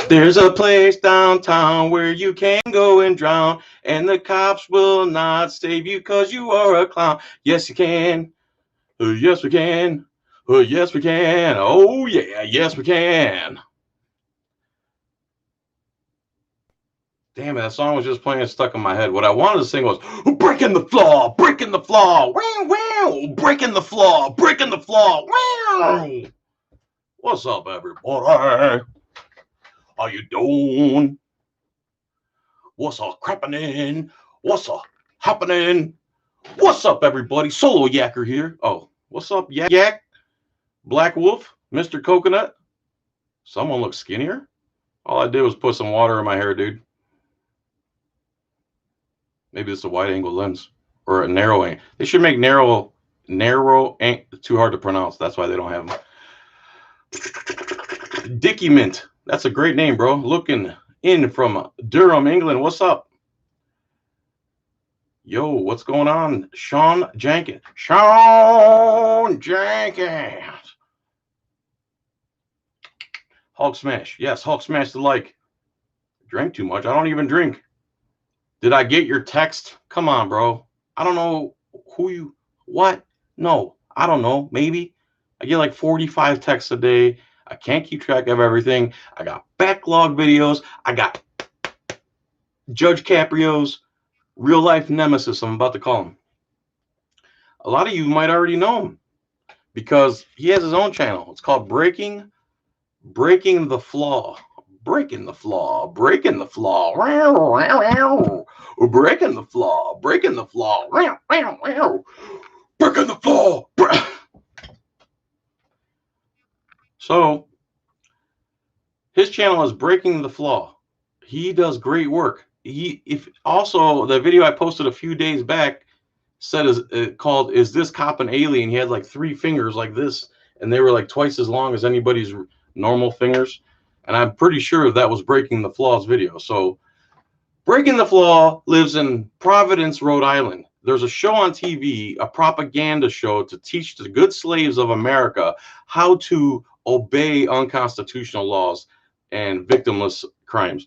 There's a place downtown where you can go and drown, and the cops will not save you because you are a clown. Yes, you can. Yes, we can. Yes, we can. Oh, yeah. Yes, we can. Damn it, that song was just playing stuck in my head. What I wanted to sing was breaking the flaw, breaking the flaw, wow, wow, breaking the flaw, breaking the flaw, wow. What's up, everybody? How you doing? What's up crappening? What's up happening? What's up, everybody? Solo Yacker here. Oh, what's up, Yak? Black Wolf? Mr. Coconut? Someone looks skinnier? All I did was put some water in my hair, dude. Maybe it's a wide angle lens or a narrow angle. They should make narrow too hard to pronounce. That's why they don't have them. Dickie Mint. That's a great name, bro. Looking in from Durham, England. What's up? Yo, what's going on? Sean Jenkins. Sean Jenkins. Hulk Smash. Yes, Hulk Smash the like. Drank too much. I don't even drink. Did I get your text? Come on, bro. I don't know who you, what? No, I don't know. Maybe. I get like 45 texts a day. I can't keep track of everything. I got backlog videos. I got Judge Caprio's real life nemesis. I'm about to call him. A lot of you might already know him because he has his own channel. It's called Breaking the Flaw. Breaking the flaw, breaking the flaw, breaking the flaw, breaking the flaw, breaking the flaw. So his channel is Breaking the Flaw. He does great work. If also the video I posted a few days back said is called "Is This Cop an Alien?" He had like 3 fingers like this, and they were like twice as long as anybody's normal fingers. And I'm pretty sure that was Breaking the Flaw's video. So Breaking the Flaw lives in Providence, Rhode Island. There's a show on TV, a propaganda show to teach the good slaves of America how to obey unconstitutional laws and victimless crimes.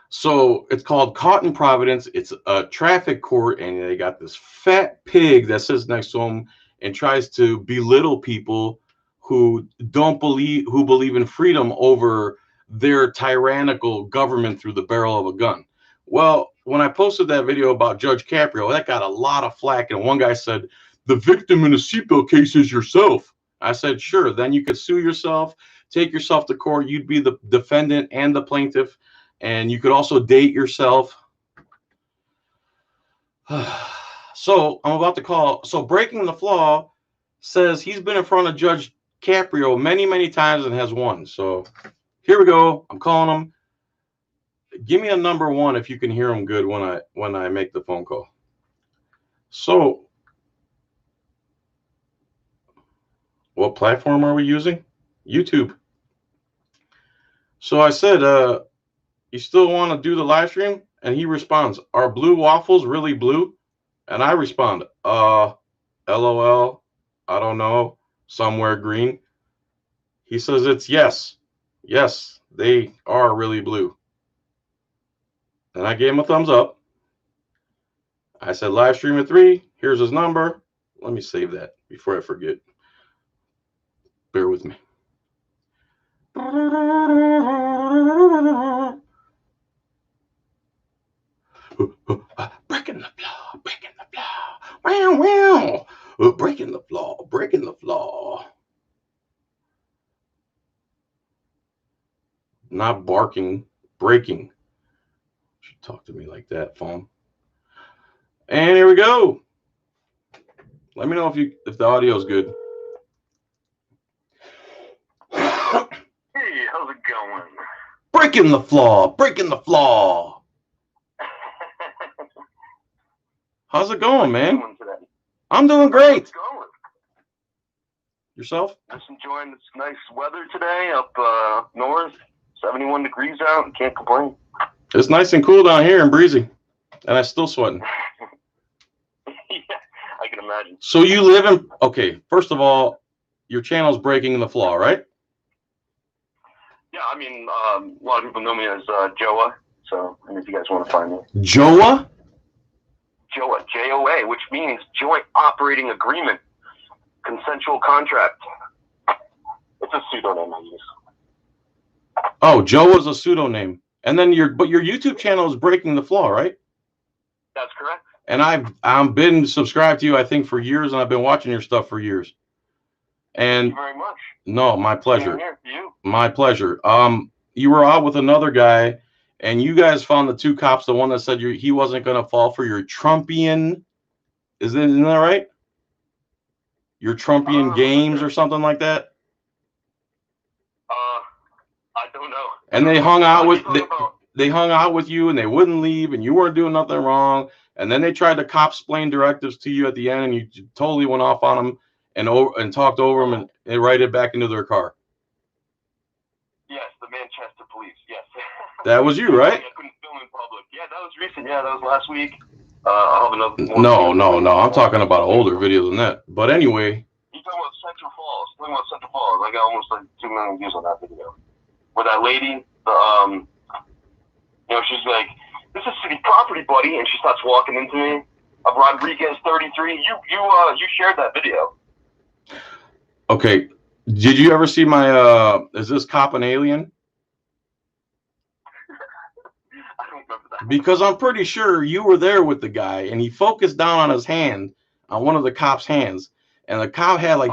So it's called Caught in Providence. It's a traffic court, and they got this fat pig that sits next to him and tries to belittle people who believe in freedom over their tyrannical government through the barrel of a gun. Well, when I posted that video about Judge Caprio, that got a lot of flack, and one guy said, the victim in a seatbelt case is yourself. I said, sure, then you could sue yourself, take yourself to court, you'd be the defendant and the plaintiff, and you could also date yourself. So I'm about to call. So Breaking the Flaw says he's been in front of Judge Caprio many, many times and has won. So here we go. I'm calling him. Give me a number 1 if you can hear him good when I make the phone call. So what platform are we using? YouTube. So I said, you still want to do the live stream? And he responds, are blue waffles really blue? And I respond, LOL, I don't know, somewhere green. He says it's yes. Yes, they are really blue. And I gave him a thumbs up. I said live stream at 3. Here's his number. Let me save that before I forget. Bear with me. Breaking the flaw, breaking the flaw. Wow, wow. Breaking the flaw, breaking the flaw. Not barking, breaking. You should talk to me like that, phone. And here we go. Let me know if the audio is good. Hey, how's it going? Breaking the flaw, breaking the flaw. How's it going, man? I'm doing great. It's going. Yourself? Just enjoying this nice weather today up north. 71 degrees out. Can't complain. It's nice and cool down here and breezy. And I'm still sweating. Yeah, I can imagine. So you live in... Okay, first of all, your channel's Breaking the Flaw, right? Yeah, Yeah, I mean, a lot of people know me as Joa, so if you guys want to find me. Joa? Joa, J-O-A, which means Joint Operating Agreement, Consensual Contract. It's a pseudonym I use. Oh, Joa's a pseudonym. And then your YouTube channel is Breaking the Flaw, right? That's correct. And I've been subscribed to you, I think, for years, and I've been watching your stuff for years. And thank you very much. No, my pleasure. Here, you. My pleasure. You were out with another guy, and you guys found the two cops. The one that said he wasn't going to fall for your Trumpian. Isn't that right? Your Trumpian games or something like that. I don't know. And they hung out with they hung out with you, and they wouldn't leave, and you weren't doing nothing wrong. And then they tried to cop-splain directives to you at the end, and you totally went off on them and talked over them, and they righted back into their car. Yes, the Manchester police. Yes. That was you, right? I couldn't film in public. Yeah, that was recent. Yeah, that was last week. I'll have another. No. I'm talking about older videos than that. But anyway. You talking about Central Falls? Talking about Central Falls? I got almost like 2 million views on that video. Where that lady, she's like, "This is city property, buddy," and she starts walking into me. Of Rodriguez 33. You shared that video. Okay. Did you ever see my is this cop an alien? I don't remember that. Because I'm pretty sure you were there with the guy, and he focused down on his hand, on one of the cop's hands, and the cop had like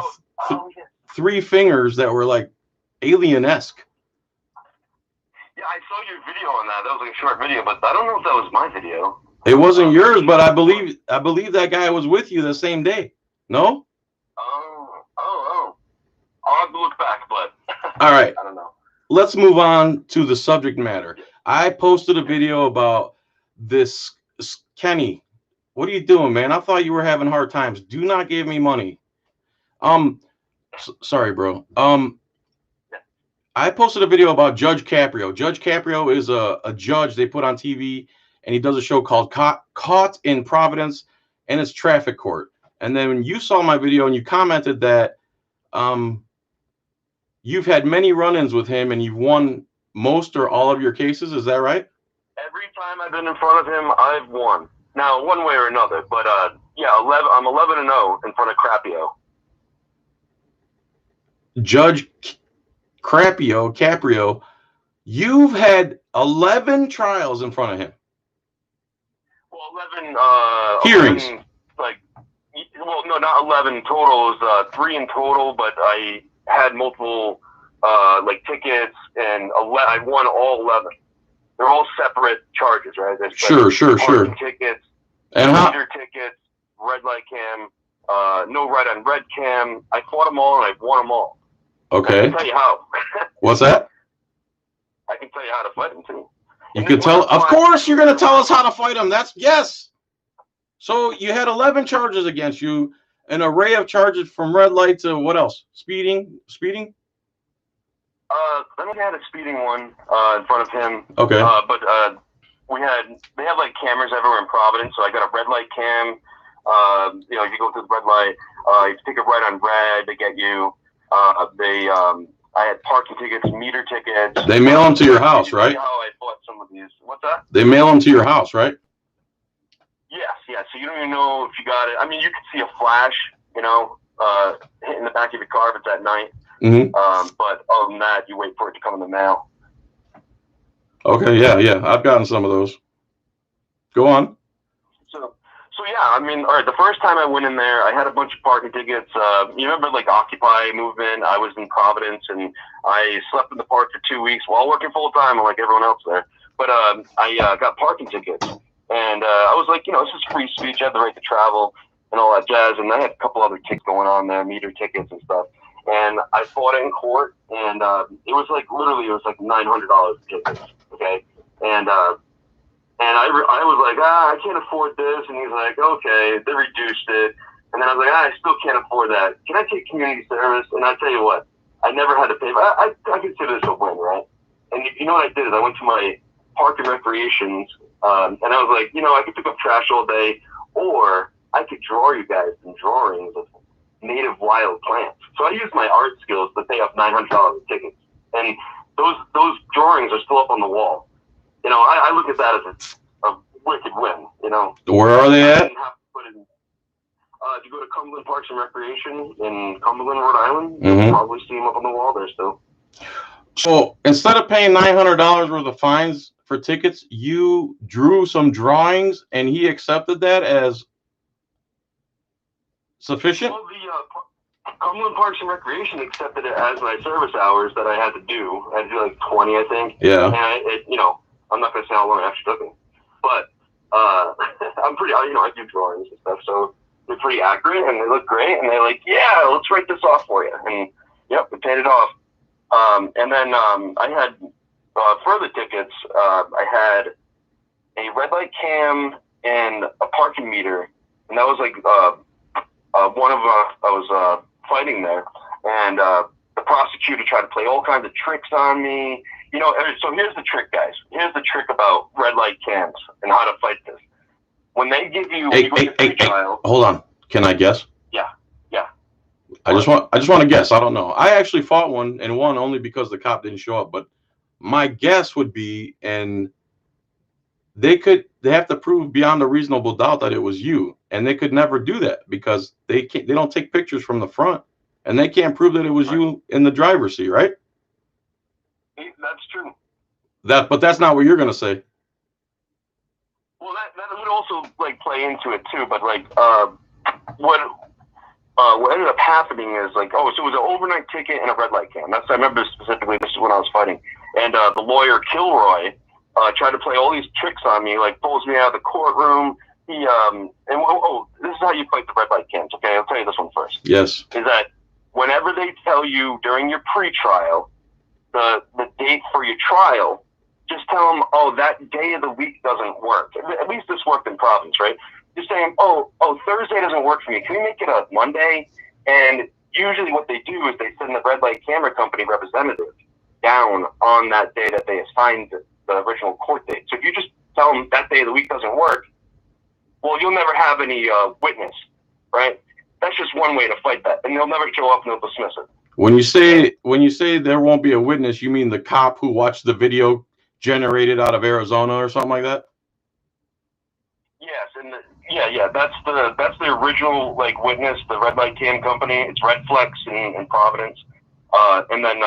three fingers that were like alien-esque. Yeah, I saw your video on that. That was like a short video, but I don't know if that was my video. It wasn't yours, but I believe that guy was with you the same day. No? I'll have to look back, but all right. I don't know. Let's move on to the subject matter. I posted a video about this Kenny. What are you doing, man? I thought you were having hard times. Do not give me money. Sorry, bro. I posted a video about Judge Caprio. Judge Caprio is a judge they put on TV, and he does a show called Caught in Providence, and it's traffic court. And then when you saw my video and you commented that you've had many run-ins with him and you've won most or all of your cases. Is that right? Every time I've been in front of him, I've won. Now, one way or another, but yeah, I'm 11-0 in front of Caprio. Judge Caprio, you've had 11 trials in front of him. Well, 11 hearings. 11, no, not 11 total. It was 3 in total, but I had multiple tickets, and I won all 11. They're all separate charges, right? There's sure. Tickets, and meter tickets, red light cam, no right on red cam. I fought them all, and I won them all. Okay. I can tell you how. What's that? I can tell you how to fight them too. You could tell. Of course, you're going to tell us how to fight them. That's yes. So you had 11 charges against you, an array of charges from red light to what else? Speeding. I think I had a speeding one in front of him. Okay. But they have like cameras everywhere in Providence, so I got a red light cam. If you go through the red light, you take it right on red, they get you. I had parking tickets, meter tickets. They mail them to your house, right? How I bought some of these. What's that? They mail them to your house, right? Yes. So you don't even know if you got it. I mean, you could see a flash, hitting the back of your car if it's at night. Mm-hmm. But other than that, you wait for it to come in the mail. Okay, yeah. I've gotten some of those. Go on. So yeah, I mean, all right, the first time I went in there, I had a bunch of parking tickets. You remember like Occupy movement? I was in Providence, and I slept in the park for 2 weeks while working full time like everyone else there. But I got parking tickets, and I was like, this is free speech. I had the right to travel and all that jazz, and I had a couple other tickets going on there, meter tickets and stuff. And I fought it in court, and it was like $900 tickets, okay? And I was like, I can't afford this, and he's like, okay, they reduced it. And then I was like, I still can't afford that. Can I take community service? And I tell you what, I never had to pay. I consider this a win, right? And you know what I did is I went to my park and recreations, and I was like, I could pick up trash all day, or I could draw you guys some drawings of native wild plants. So I used my art skills to pay up $900 tickets. And those drawings are still up on the wall. You know, I look at that as a wicked win. You know, where are they at? If you go to Cumberland Parks and Recreation in Cumberland, Rhode Island, you'll probably see them up on the wall there still. So instead of paying $900 worth of fines for tickets, you drew some drawings, and he accepted that as sufficient? Well, the Cumberland Parks and Recreation accepted it as my service hours that I had to do. I had to do like 20, I think. Yeah. And you know, I'm not gonna say how long it actually took me, but I'm pretty, you know, I do drawings and stuff, so they're pretty accurate and they look great. And they're like, yeah, let's write this off for you. And yep, we paid it off. And then I had for the tickets, I had a red light cam and a parking meter, and that was like one of I was fighting there, and the prosecutor tried to play all kinds of tricks on me. You know, so here's the trick, guys. Here's the trick about red light cams and how to fight this. When they give you, trial, hold on. Can I guess? Yeah. I just want to guess. I don't know. I actually fought one and won only because the cop didn't show up. But my guess would be, and they have to prove beyond a reasonable doubt that it was you, and they could never do that because they don't take pictures from the front, and they can't prove that it was you in the driver's seat, right? That's true. But that's not what you're gonna say. Well, that would also like play into it too. But like, what ended up happening is like, so it was an overnight ticket and a red light cam. I remember specifically. This is when I was fighting, and the lawyer Kilroy tried to play all these tricks on me, like pulls me out of the courtroom. He this is how you fight the red light cams. Okay, I'll tell you this one first. Yes. Is that whenever they tell you during your pre-trial the date for your trial, just tell them, that day of the week doesn't work. At least this worked in Providence, right? Just saying, Thursday doesn't work for me. Can we make it a Monday? And usually what they do is they send the red light camera company representative down on that day that they assigned the original court date. So if you just tell them that day of the week doesn't work, well, you'll never have any witness, right? That's just one way to fight that, and they'll never show up and they'll dismiss it. When you say there won't be a witness, you mean the cop who watched the video generated out of Arizona or something like that? Yes, and that's the original like witness, the red light cam company. It's Redflex in Providence, and then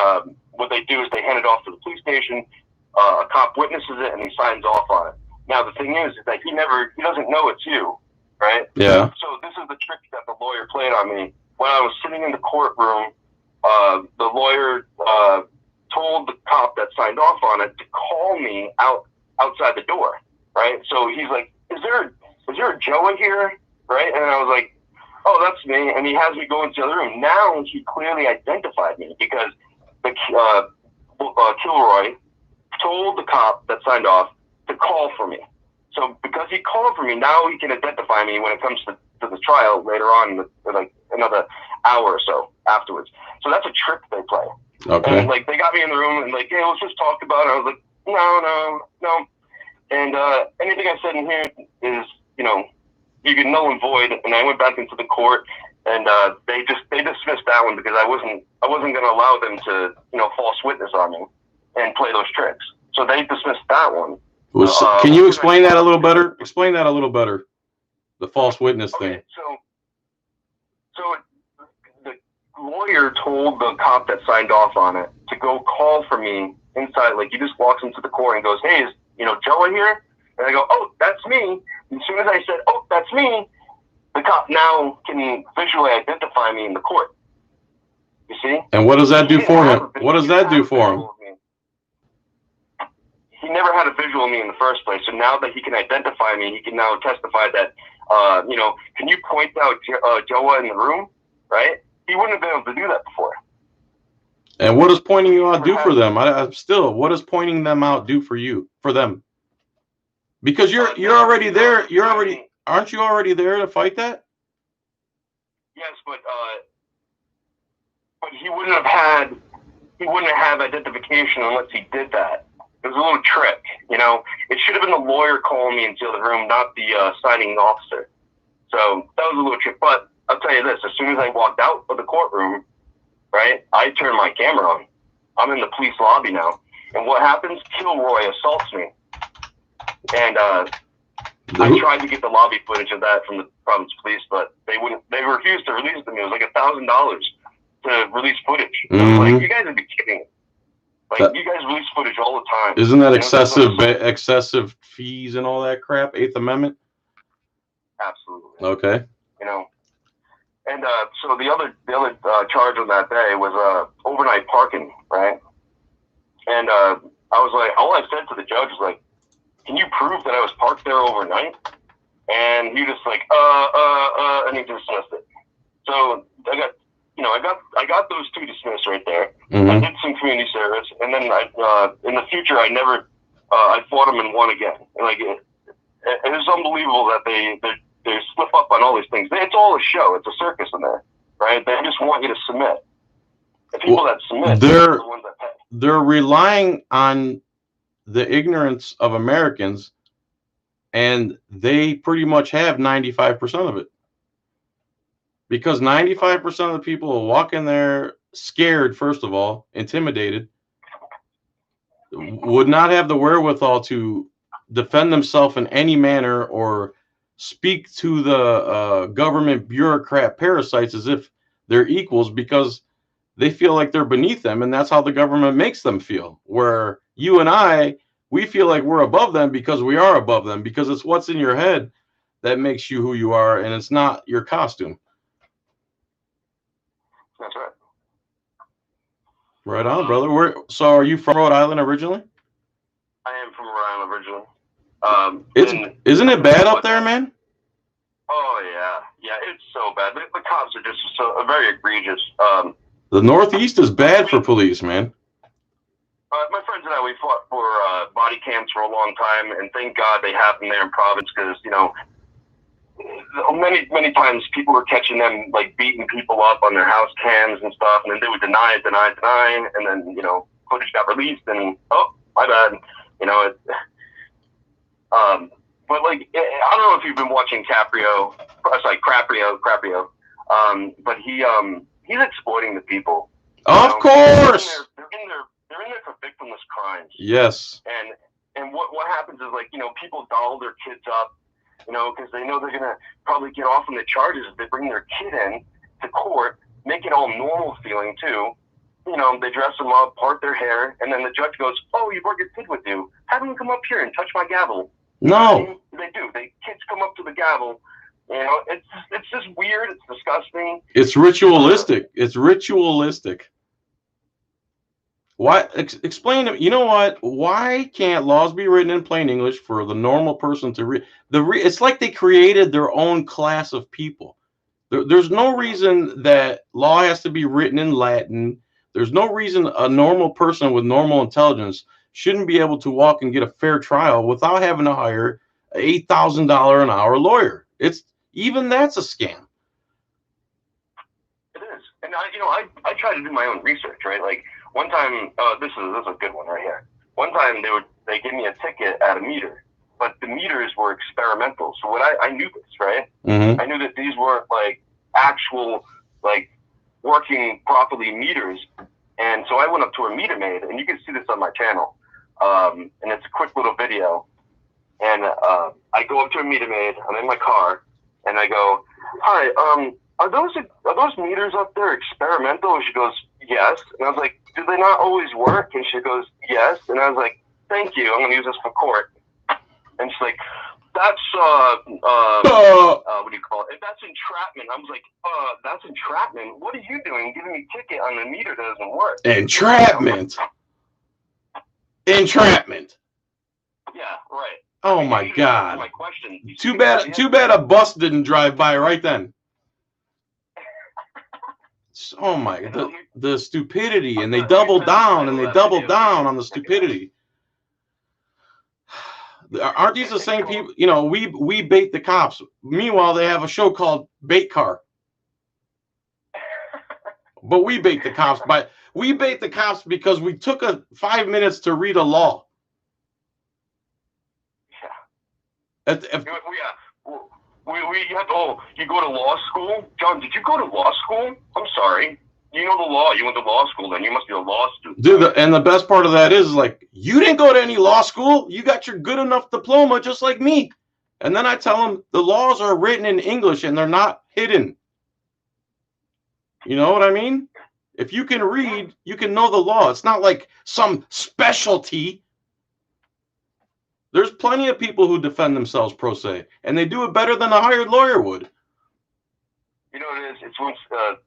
what they do is they hand it off to the police station. A cop witnesses it and he signs off on it. Now the thing is that he doesn't know it's you, right? Yeah. So this is the trick that the lawyer played on me. When I was sitting in the courtroom, the lawyer told the cop that signed off on it to call me outside the door, right? So he's like, is there a Joe here, right? And I was like, oh, that's me. And he has me go into the other room. Now he clearly identified me because the Kilroy told the cop that signed off to call for me. So because he called for me, now he can identify me when it comes to the trial later on, like another hour or so afterwards. So that's a trick they play. Okay. And like they got me in the room and like, hey, let's just talk about it. I was like, no. And anything I said in here is, you can null and void. And I went back into the court, and they dismissed that one because I wasn't going to allow them to false witness on me and play those tricks. So they dismissed that one. Can you explain that a little better? Explain that a little better. The false witness thing. So the lawyer told the cop that signed off on it to go call for me inside. Like he just walks into the court and goes, "Hey, is Joe in here?" And I go, "Oh, that's me." And as soon as I said, "Oh, that's me," the cop now can visually identify me in the court. You see? And what does that do for him? What does that do for him? He never had a visual of me in the first place. So now that he can identify me, he can now testify that, can you point out Joa in the room, right? He wouldn't have been able to do that before. And what does pointing you out do for them? What does pointing them out do for them? Because you're already there. Aren't you already there to fight that? Yes, but he wouldn't have identification unless he did that. It was a little trick, It should have been the lawyer calling me into the room, not the signing officer. So that was a little trick. But I'll tell you this: as soon as I walked out of the courtroom, right, I turned my camera on. I'm in the police lobby now. And what happens? Kilroy assaults me. And I tried to get the lobby footage of that from the Providence Police, but they wouldn't. They refused to release it to me. It was like $1,000 to release footage. I was like, you guys would be kidding. Like, you guys release footage all the time. Isn't that excessive fees and all that crap? Eighth Amendment? Absolutely. Okay. You know, and so the other charge on that day was overnight parking, right? And I was like, all I said to the judge was like, can you prove that I was parked there overnight? And he just like, and he dismissed it. So I got those two dismissed right there. I did some community service, and then in the future, I fought them and won again. And like, it's unbelievable that they slip up on all these things. It's all a show. It's a circus in there, right? They just want you to submit. The people that submit, they're the ones that pay. They're relying on the ignorance of Americans, and they pretty much have 95% of it. Because 95% of the people will walk in there scared, first of all, intimidated, would not have the wherewithal to defend themselves in any manner or speak to the government bureaucrat parasites as if they're equals, because they feel like they're beneath them, and that's how the government makes them feel. Where you and I, we feel like we're above them because we are above them, because it's what's in your head that makes you who you are, and it's not your costume. That's right. Right on, brother. So are you from Rhode Island originally? I am from Rhode Island originally. Isn't it bad up there, man? Oh yeah, it's so bad. The cops are just very egregious. The Northeast is bad for police, man. My friends and I, we fought for body cams for a long time, and thank God they have them there in Providence, because many times people were catching them like beating people up on their house cams and stuff, and then they would deny, and then footage got released, and oh, my bad, but like, I don't know if you've been watching Caprio, but he's exploiting the people. Of course. They're in there for victimless crimes. Yes. And what happens is, like, people doll their kids up, because they know they're gonna probably get off on the charges if they bring their kid in to court, make it all normal feeling too. They dress them up, part their hair, and then the judge goes, "Oh, you brought your kid with you. Have them come up here and touch my gavel." No. They do. Kids come up to the gavel. It's just weird. It's disgusting. It's ritualistic. It's ritualistic. Why? Explain to me. You know what? Why can't laws be written in plain English for the normal person to read? It's like they created their own class of people. There's no reason that law has to be written in Latin. There's no reason a normal person with normal intelligence shouldn't be able to walk and get a fair trial without having to hire an $8,000 an hour lawyer. Even that's a scam. It is, and I try to do my own research, right? Like, one time, this is a good one right here. One time they gave me a ticket at a meter, but the meters were experimental. So I knew this, right? I knew that these weren't like actual, like, working properly meters. And so I went up to a meter maid, and you can see this on my channel. And it's a quick little video. And I go up to a meter maid. I'm in my car, and I go, "Hi, are those meters up there experimental?" And she goes, "Yes." And I was like, "Do they not always work?" And she goes, "Yes." And I was like, "Thank you. I'm going to use this for court." And she's like, "That's what do you call it? That's entrapment." I was like, "That's entrapment? What are you doing giving me a ticket on a meter that doesn't work?" Entrapment. Entrapment. Yeah, right. Oh my God. My question. Too bad a bus didn't drive by right then. Oh my, the stupidity, and they double down on the stupidity. Aren't these the same people? We bait the cops. Meanwhile, they have a show called Bait Car. But we bait the cops because we took 5 minutes to read a law. Yeah. You go to law school? John, did you go to law school? I'm sorry. You know the law. You went to law school, then you must be a law student. Dude, and the best part of that is like, you didn't go to any law school. You got your good enough diploma just like me. And then I tell them the laws are written in English and they're not hidden. You know what I mean? If you can read, you can know the law. It's not like some specialty. There's plenty of people who defend themselves pro se, and they do it better than a hired lawyer would. You know what it is? It's once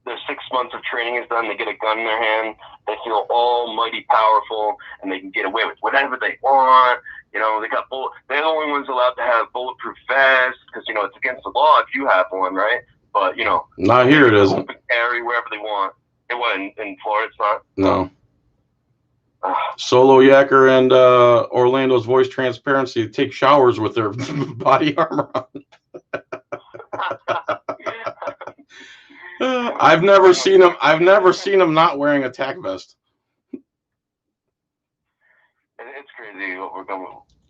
their 6 months of training is done, they get a gun in their hand, they feel almighty powerful, and they can get away with whatever they want. You know, they're the only ones allowed to have bulletproof vests, because, you know, it's against the law if you have one, right? But, you know. Not here it isn't. Carry wherever they want. It wasn't in Florida, it's not? No. Solo Yacker and Orlando's Voice Transparency take showers with their body armor on. I've never seen him not wearing a tack vest. It's crazy what we're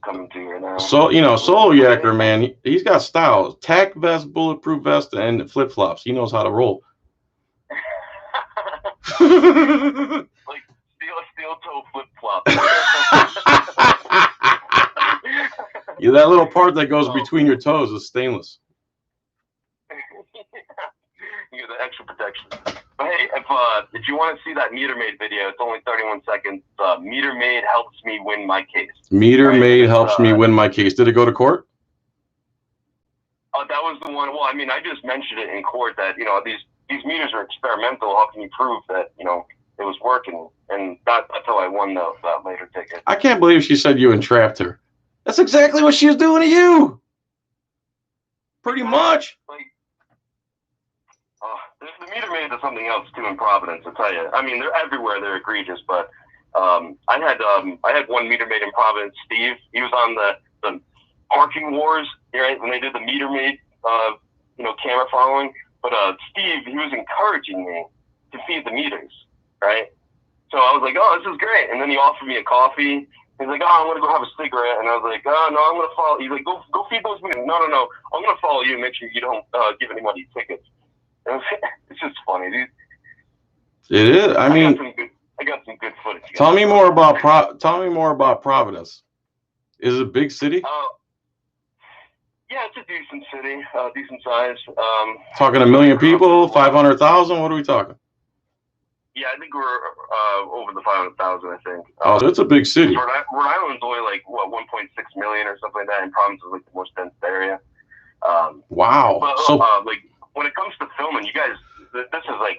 coming to here now. So, you know, Solo Yacker, man, he's got style. Tack vest, bulletproof vest, and flip flops. He knows how to roll. Like steel toe flip flop. Yeah, that little part that goes between your toes is stainless. You get the extra protection. But hey, if you want to see that Meter Maid video, it's only 31 seconds. Meter Maid helps me win my case. Meter Maid helps me win my case. Did it go to court? That was the one. Well, I mean, I just mentioned it in court that, you know, these meters are experimental. How can you prove that, you know, it was working? And that's how I won that later ticket. I can't believe she said you entrapped her. That's exactly what she was doing to you. Pretty much. Like, the Meter Maid is something else too in Providence, I'll tell you. I mean, they're everywhere. They're egregious, but I had one Meter Maid in Providence, Steve. He was on the parking wars, right, when they did the Meter Maid, you know, camera following. But Steve, he was encouraging me to feed the meters, right? So I was like, oh, this is great. And then he offered me a coffee. He's like, oh, I'm going to go have a cigarette. And I was like, oh, no, I'm going to follow. He's like, go feed those meters. No. I'm going to follow you and make sure you don't give anybody tickets. It's just funny. It is. I mean, I got some good footage. Tell me more about Providence. Is it a big city? Yeah, it's a decent city, decent size. Talking 1 million people, 500,000. What are we talking? Yeah, I think we're over the 500,000. I think. Oh, so it's a big city. Rhode Island's only like 1.6 million or something like that, and Providence is like the most dense area. Wow. But, so like, when it comes to filming, you guys, this is like,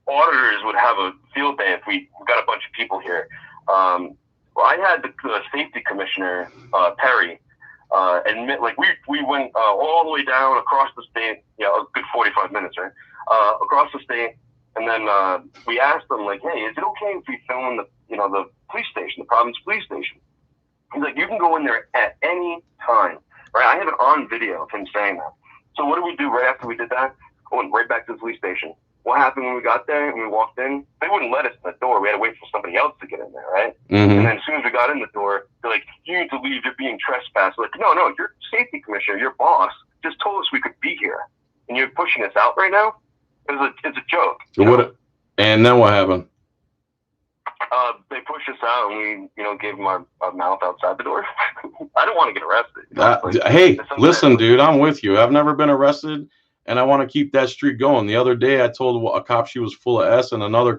auditors would have a field day if we got a bunch of people here. Well, I had the safety commissioner, Perry, admit, like, we went all the way down across the state, a good 45 minutes, right? Across the state, and then we asked them, like, hey, is it okay if we film in the police station, the Providence police station? He's like, you can go in there at any time, right? I have it on video of him saying that. So what did we do right after we did that? I went right back to the police station. What happened when we got there and we walked in? They wouldn't let us in the door. We had to wait for somebody else to get in there, right? Mm-hmm. And then as soon as we got in the door, they're like, you need to leave. You're being trespassed. We're like, no, your safety commissioner, your boss, just told us we could be here. And you're pushing us out right now? It's a joke. And then what happened? They pushed us out and we, gave them our mouth outside the door. I don't want to get arrested. Hey, listen, dude, I'm with you. I've never been arrested, and I want to keep that streak going. The other day, I told a cop she was full of S, and another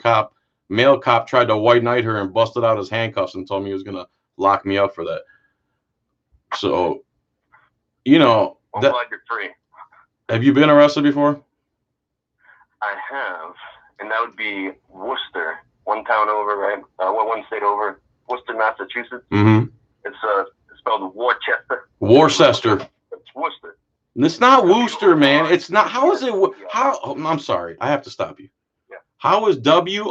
male cop, tried to white knight her and busted out his handcuffs and told me he was going to lock me up for that. So, I'm glad you're free. Have you been arrested before? I have, and that would be Worcester. One town over, right? One state over, Worcester, Massachusetts. Mm-hmm. It's spelled Worcester. Worcester. It's Worcester. It's not Worcester, man. It's not. How is it? How? I'm sorry. I have to stop you. Yeah. How is Worcester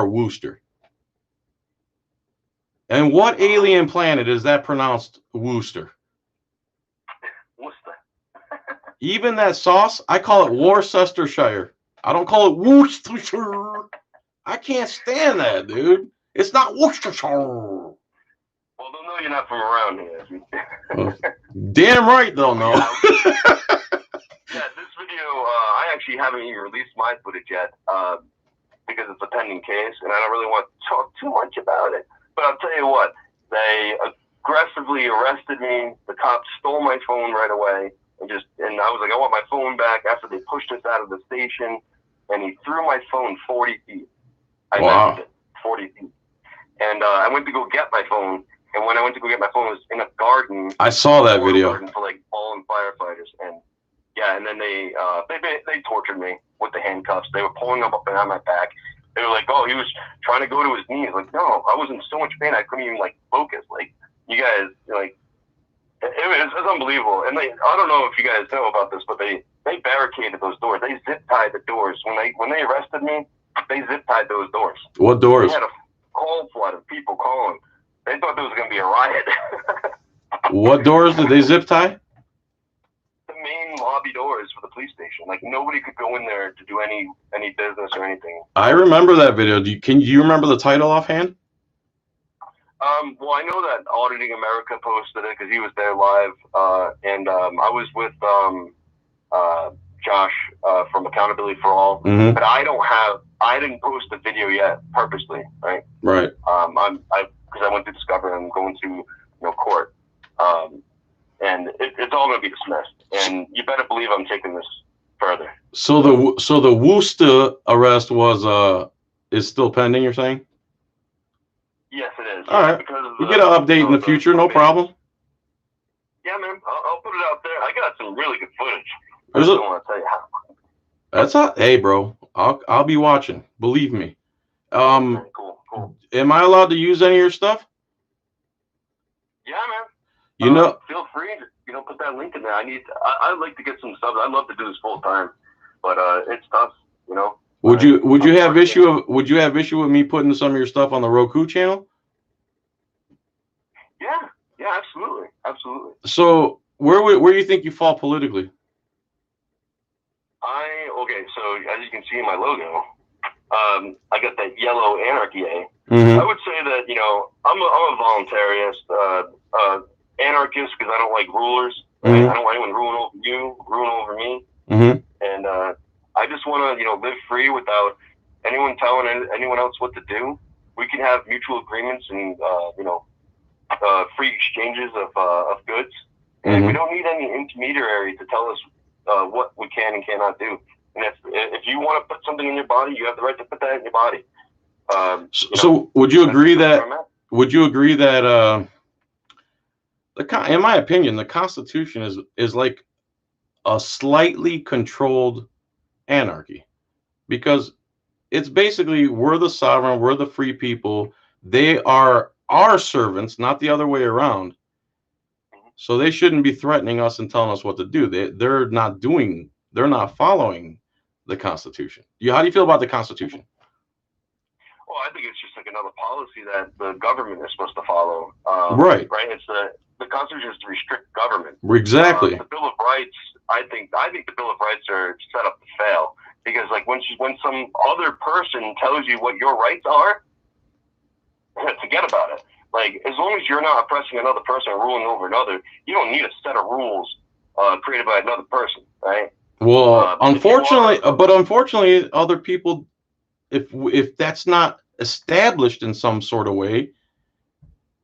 Worcester? And what alien planet is that pronounced Worcester? Worcester. Even that sauce, I call it Worcestershire. I don't call it Worcestershire. I can't stand that, dude. It's not Worcestershire. Well, they'll know you're not from around here. Damn right they'll know. Yeah, this video, I actually haven't even released my footage yet because it's a pending case, and I don't really want to talk too much about it. But I'll tell you what, they aggressively arrested me. The cops stole my phone right away, and I was like, I want my phone back after they pushed us out of the station, and he threw my phone 40 feet. I Wow. measured it, 40 feet. And I went to go get my phone, and when I went to go get my phone, it was in a garden. I saw that video. Garden for like fallen firefighters, and yeah, and then they tortured me with the handcuffs. They were pulling them up behind my back. They were like, "Oh, he was trying to go to his knees." Like, no, I was in so much pain I couldn't even like focus. Like, you guys, like, it was unbelievable. And I don't know if you guys know about this, but they barricaded those doors. They zip tied the doors when they arrested me. They zip tied those doors. What doors? They had a cold flood of people calling. They thought there was going to be a riot. What doors did they zip tie? The main lobby doors for the police station. Like, nobody could go in there to do any business or anything. I remember that video. Do you remember the title offhand? Well, I know that Auditing America posted it because he was there live, and I was with Josh from Accountability for All, but I didn't post the video yet purposely, right? Right. Because I went to Discover and I'm going to court, and it's all going to be dismissed, and you better believe I'm taking this further. So the Worcester arrest is still pending, you're saying? Yes, it is. All right. You get an update in the future, no problem. Yeah, man. I'll put it out there. I got some really good footage. I just don't want to tell you how. That's not. Hey, bro. I'll be watching. Believe me. Cool. Am I allowed to use any of your stuff? Yeah, man. Feel free to put that link in there. I'd like to get some subs. I'd love to do this full time, but it's tough. Would you have issue with me putting some of your stuff on the Roku channel? Yeah, absolutely. So where do you think you fall politically? So as you can see in my logo, I got that yellow anarchy A. Mm-hmm. I would say that I'm a voluntarist, anarchist because I don't like rulers. Right? Mm-hmm. I don't want anyone ruling over you, ruling over me, mm-hmm. and I just want to live free without anyone telling anyone else what to do. We can have mutual agreements and free exchanges of goods, and mm-hmm. we don't need any intermediary to tell us what we can and cannot do. And if you want to put something in your body, you have the right to put that in your body. So would you agree that? Would you agree that in my opinion, the Constitution is like a slightly controlled anarchy, because it's basically we're the sovereign, we're the free people. They are our servants, not the other way around. So they shouldn't be threatening us and telling us what to do. They're not following the Constitution. How do you feel about the Constitution? Well, I think it's just like another policy that the government is supposed to follow. Right. It's the Constitution is to restrict government. Exactly. The Bill of Rights, I think the Bill of Rights are set up to fail because, like, when some other person tells you what your rights are, forget about it. Like, as long as you're not oppressing another person or ruling over another, you don't need a set of rules created by another person, right? Well, unfortunately, other people, if that's not established in some sort of way,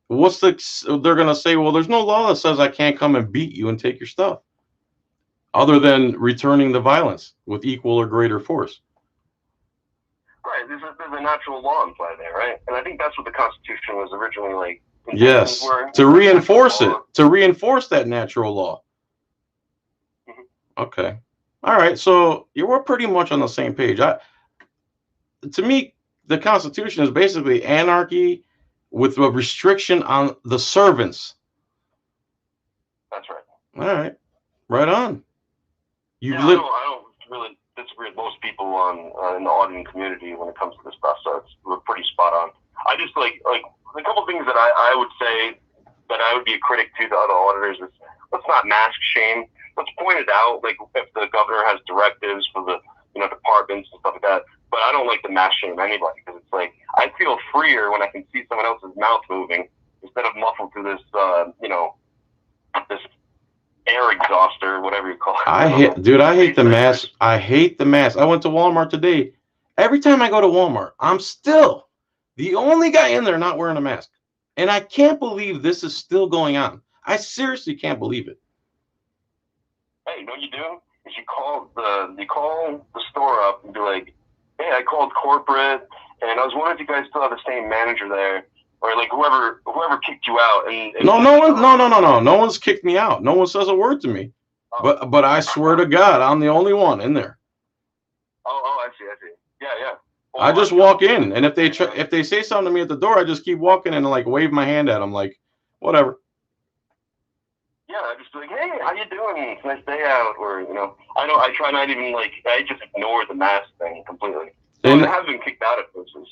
they're going to say, well, there's no law that says I can't come and beat you and take your stuff, other than returning the violence with equal or greater force. Right, there's a natural law in play there, right? And I think that's what the Constitution was originally like. Yes, to reinforce that natural law. Mm-hmm. Okay, all right. So we're pretty much on the same page. To me, the Constitution is basically anarchy with a restriction on the servants. That's right. All right, right on. I don't really disagree with most people in the auditing community when it comes to this stuff, so we're pretty spot on. I just like a couple things that I would say that I would be a critic to the other auditors is, let's not mask shame. Let's point it out, like if the governor has directives for the departments and stuff like that. But I don't like to mask shame anybody, because it's like I feel freer when I can see someone else's mouth moving instead of muffled through this this air exhauster, whatever you call it. I hate, dude. I hate the mask. I hate the mask. I went to Walmart today. Every time I go to Walmart, I'm still the only guy in there not wearing a mask, and I can't believe this is still going on. I seriously can't believe it. Hey, you know what you do? Is you call the store up and be like, hey, I called corporate, and I was wondering if you guys still have the same manager there, or like whoever kicked you out. And no one's kicked me out. No one says a word to me. But I swear to God, I'm the only one in there. Oh, I see. Yeah. Well, I just walk in, and if they say something to me at the door, I just keep walking and like wave my hand at them, like whatever. Yeah, I just be like, hey, how you doing? Nice day out, or I try not even I just ignore the mask thing completely. So I have been kicked out of places.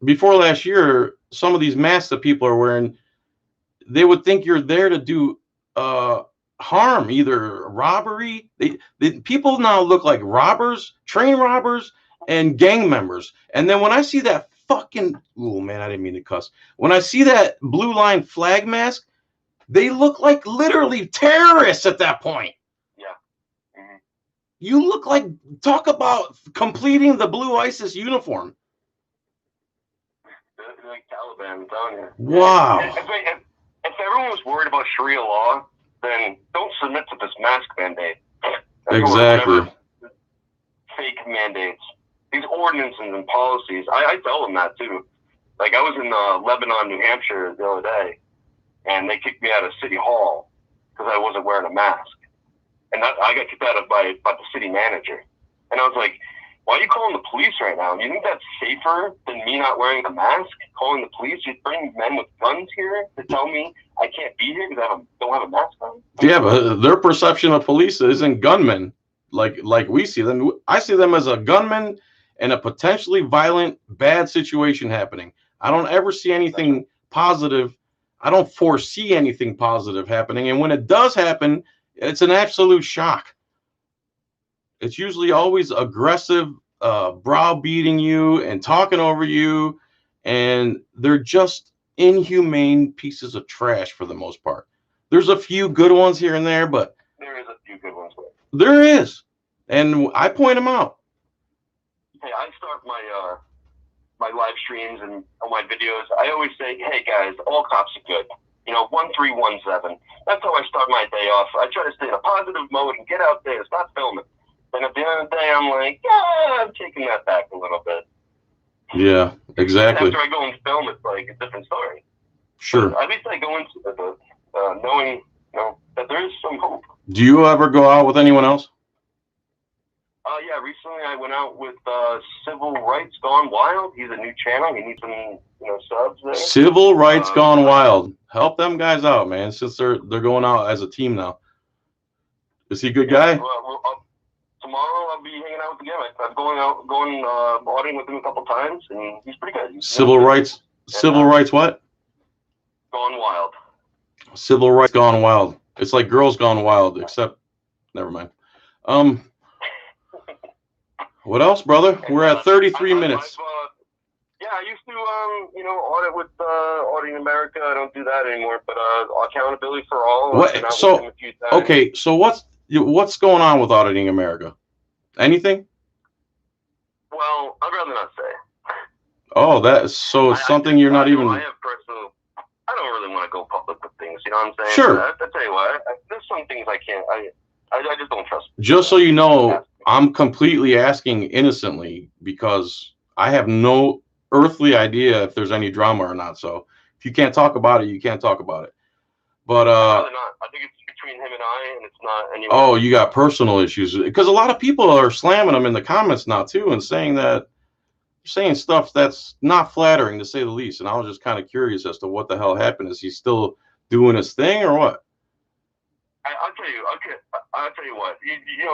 Before last year, some of these masks that people are wearing, they would think you're there to do harm, either robbery. People now look like robbers, train robbers, and gang members. And then when I see that fucking, oh man, I didn't mean to cuss. When I see that blue line flag mask, they look like literally terrorists at that point. Yeah. Mm-hmm. You look like, talk about completing the blue ISIS uniform. They're like Taliban, I'm telling you. Wow. If everyone was worried about Sharia law, then don't submit to this mask mandate. Exactly. Fake mandates. These ordinances and policies. I tell them that too. Like I was in Lebanon, New Hampshire the other day, and they kicked me out of City Hall because I wasn't wearing a mask. And I got kicked out of by the city manager. And I was like, why are you calling the police right now? You think that's safer than me not wearing a mask? Calling the police? You bring men with guns here to tell me I can't be here because I don't have a mask on? Yeah, but their perception of police isn't gunmen like we see them. I see them as a gunman and a potentially violent, bad situation happening. I don't ever see anything positive. I don't foresee anything positive happening. And when it does happen, it's an absolute shock. It's usually always aggressive, browbeating you and talking over you, and they're just inhumane pieces of trash for the most part. There's a few good ones here and there, but there is a few good ones. There is, and I point them out. Hey, I start my live streams and on my videos. I always say, hey guys, all cops are good. 1317. That's how I start my day off. I try to stay in a positive mode and get out there, stop filming. And at the end of the day, I'm like, yeah, I'm taking that back a little bit. Yeah, exactly. After I go and film, it's like a different story. Sure. But at least I go into it knowing that there is some hope. Do you ever go out with anyone else? Yeah, recently I went out with Civil Rights Gone Wild. He's a new channel. He needs some subs there. Civil Rights Gone Wild. Help them guys out, man, since they're going out as a team now. Is he a good guy? Tomorrow I'll be hanging out with him again. I'm going auditing with him a couple times, and he's pretty good. Civil rights what? Gone Wild. Civil Rights Gone Wild. It's like Girls Gone Wild, except never mind. What else, brother? We're at 33 minutes. I used to audit with Auditing America. I don't do that anymore, but Accountability for All. What? So okay, so what's going on with Auditing America? Anything? Well, I'd rather not say. Oh, that is so something you're not even. I have personal. I don't really want to go public with things. You know what I'm saying? Sure. I tell you what. There's some things I can't. I just don't trust. Just so you know, I'm completely asking innocently because I have no earthly idea if there's any drama or not. So if you can't talk about it, you can't talk about it. But not. I think it's between him and I, and it's not anyone. Oh, you got personal issues because a lot of people are slamming him in the comments now too, and saying stuff that's not flattering to say the least. And I was just kind of curious as to what the hell happened. Is he still doing his thing or what? I'll tell you. Okay, I'll tell you what.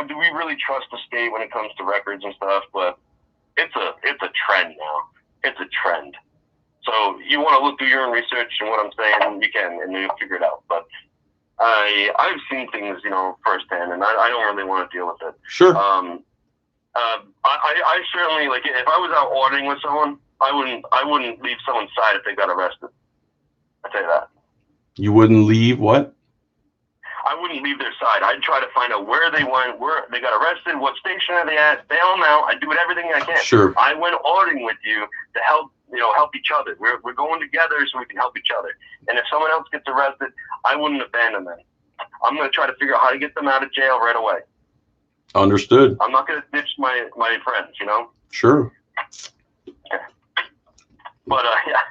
Do we really trust the state when it comes to records and stuff? But it's a trend now. It's a trend. So you want to look through your own research and what I'm saying, you can, and you'll figure it out. But I've seen things, firsthand, and I don't really want to deal with it. Sure. I certainly, like, if I was out auditing with someone, I wouldn't leave someone's side if they got arrested. I tell you that. You wouldn't leave what? I wouldn't leave their side. I'd try to find out where they went, where they got arrested, what station are they at, bail them out. I'd do everything I can. Sure. I went auditing with you to help, help each other. We're going together so we can help each other. And if someone else gets arrested, I wouldn't abandon them. I'm going to try to figure out how to get them out of jail right away. Understood. I'm not going to ditch my friends, Sure. Okay. But, yeah.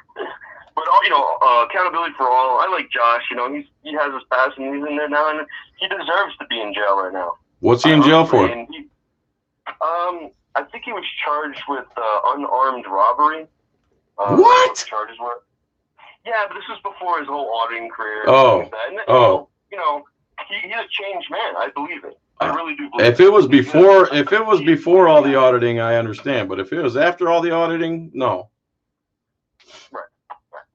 But, accountability for all. I like Josh, he has his past and he's in there now, and he deserves to be in jail right now. What's he in jail for? I think he was charged with unarmed robbery. What? The charges were. Yeah, but this was before his whole auditing career. Oh. Like that. And, he's a changed man. I believe it. I really do believe it. If it was before all the auditing, I understand. But if it was after all the auditing, no. Right.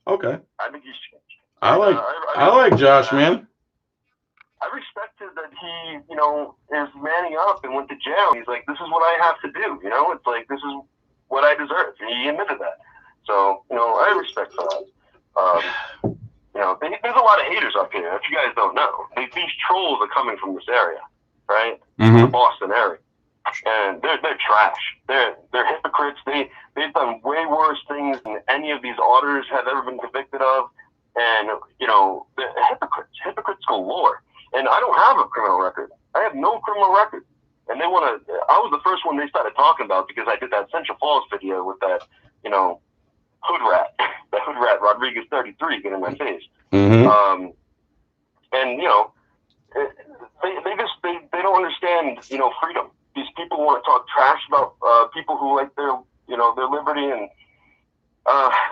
Okay. I think he's changed. I like Josh, man. I respected that he, is manning up and went to jail. He's like, this is what I have to do. It's like, this is what I deserve. And he admitted that. So, I respect that. There's a lot of haters up here, if you guys don't know. These trolls are coming from this area, right? Mm-hmm. The Boston area. And they're trash. They're hypocrites. They've done way worse things than any of these auditors have ever been convicted of. And, they're hypocrites. Hypocrites galore. And I don't have a criminal record. I have no criminal record. And they want to, I was the first one they started talking about because I did that Central Falls video with that, hood rat, that hood rat, Rodriguez 33, get in my face. Mm-hmm. And, they don't understand, freedom. These people want to talk trash about people who like their liberty and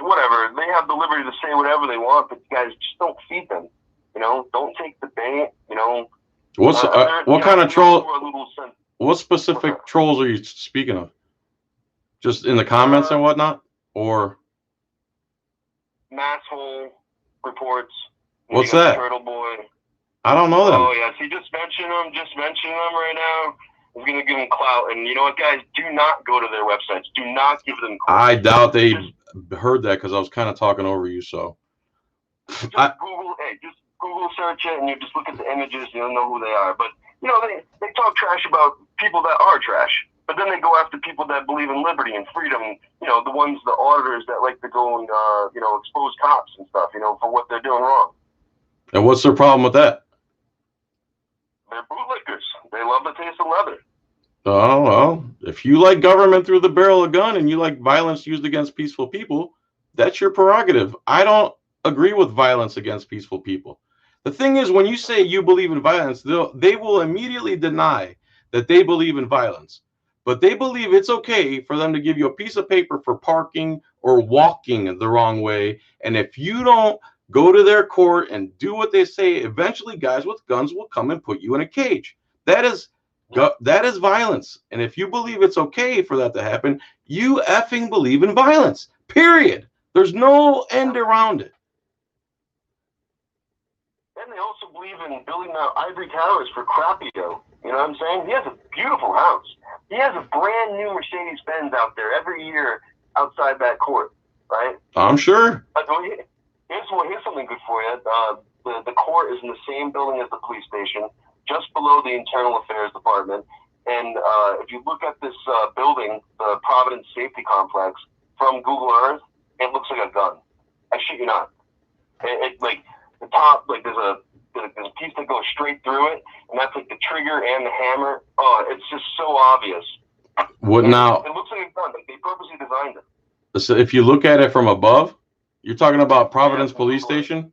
whatever. They have the liberty to say whatever they want, but you guys just don't feed them. Don't take the bait. What's what kind of troll? What specific trolls are you speaking of? Just in the comments and whatnot, or Masshole reports? What's that? Turtle Boy. I don't know them. Oh yeah, see, just mention them right now. I'm gonna give them clout, and you know what, guys? Do not go to their websites. Do not give them clout. I doubt they heard that because I was kind of talking over you. So just Google search it, and you just look at the images. You'll know who they are. But they talk trash about people that are trash, but then they go after people that believe in liberty and freedom. The auditors that like to go and expose cops and stuff. For what they're doing wrong. And what's their problem with that? They're bootlickers. They love the taste of leather. Oh, well, if you like government through the barrel of a gun and you like violence used against peaceful people, that's your prerogative. I don't agree with violence against peaceful people. The thing is, when you say you believe in violence, they will immediately deny that they believe in violence. But they believe it's okay for them to give you a piece of paper for parking or walking the wrong way. And if you don't go to their court and do what they say, eventually guys with guns will come and put you in a cage. That is violence. And if you believe it's okay for that to happen, you effing believe in violence. Period. There's no end around it. And they also believe in building ivory towers for Caprio. You know what I'm saying? He has a beautiful house. He has a brand new Mercedes-Benz out there every year outside that court, right? I'm sure. Here's something good for you. The court is in the same building as the police station, just below the Internal Affairs Department. And if you look at this building, the Providence Safety Complex, from Google Earth, it looks like a gun. I shit you not. It like the top, like there's a piece that goes straight through it, and that's like the trigger and the hammer. Oh, it's just so obvious. What now? It looks like a gun. Like they purposely designed it. So if you look at it from above, you're talking about Providence Police Station?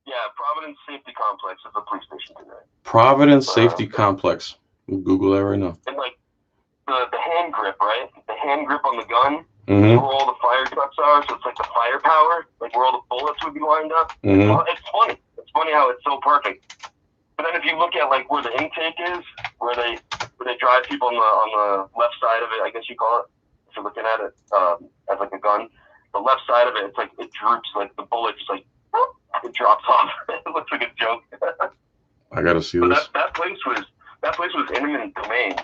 Yeah, Providence Safety Complex is the police station today. Providence Safety Complex. We'll Google that right now. And like the hand grip, right? The hand grip on the gun, mm-hmm. where all the fire trucks are, so it's like the firepower, like where all the bullets would be lined up. Mm-hmm. Well, it's funny. It's funny how it's so perfect. But then if you look at like where the intake is, where they drive people on the left side of it, I guess you call it, if you're looking at it as like a gun, the left side of it, it's like it droops, like the bullet just like it drops off. It looks like a joke. I gotta see but this. That place was eminent domain.